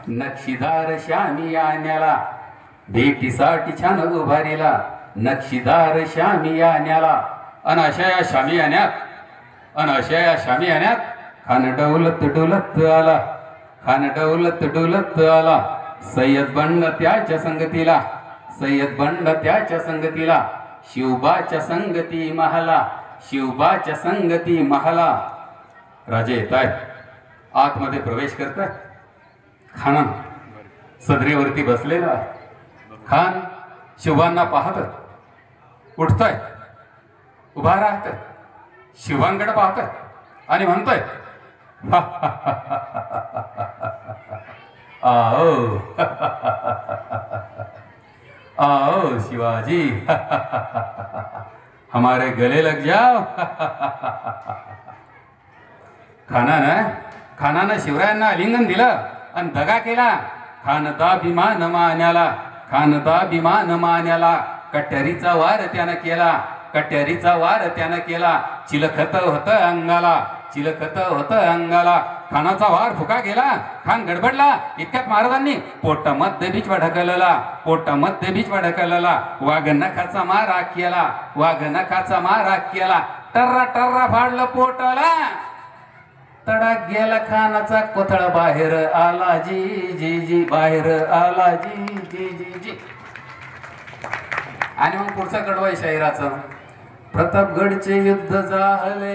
नक्षीदार श्यामी आण्याला भेटीसाठी छान उभारीला नक्षीदार श्यामी आण्याला अन अशा या श्यामी आण्यात खान डौलत डुलत आला खान डौलत डुलत आला सय्यद बंड त्याच्या संगतीला सय्यद बंड त्याच्या संगतीला शिवबाच्या संगती महाला शिवबाच्या संगती महाला राजे येत आहेत आतमध्ये प्रवेश करतात खान सदरीवरती बसलेला आहे खान शिवांना पाहतात उठताय उभा राहतात शिवांकडे पाहतात आणि म्हणतोय आओ आओ शिवाजी हमारे गले लग जाओ खानानं शिवरायांना आलिंगन दिलं आणि दगा केला खानदा भीमान मान्याला खानदा भीमान मान्याला कट्यारीचा वार त्यानं केला कट्यारीचा वार त्यानं केला चिलखत होतं अंगाला चिलखत होतं अंगाला खानाचा वार फुका गेला खान गडबडला इतक्यात महाराजांनी पोटामध्ये बिचवा ढकलला पोटामध्ये बिचवा ढकलला वाघ नखाचा मारा केला वाघ नखाचा मारा केला टर्रा टर्रा फाडलं पोटाला तडाक गेला खानाचा कोथळा बाहेर आला जी जी जी बाहेर आला जी जी जी जी आणि मग पुढचा कडवा शाहिराचं प्रतापगडचे युद्ध झाले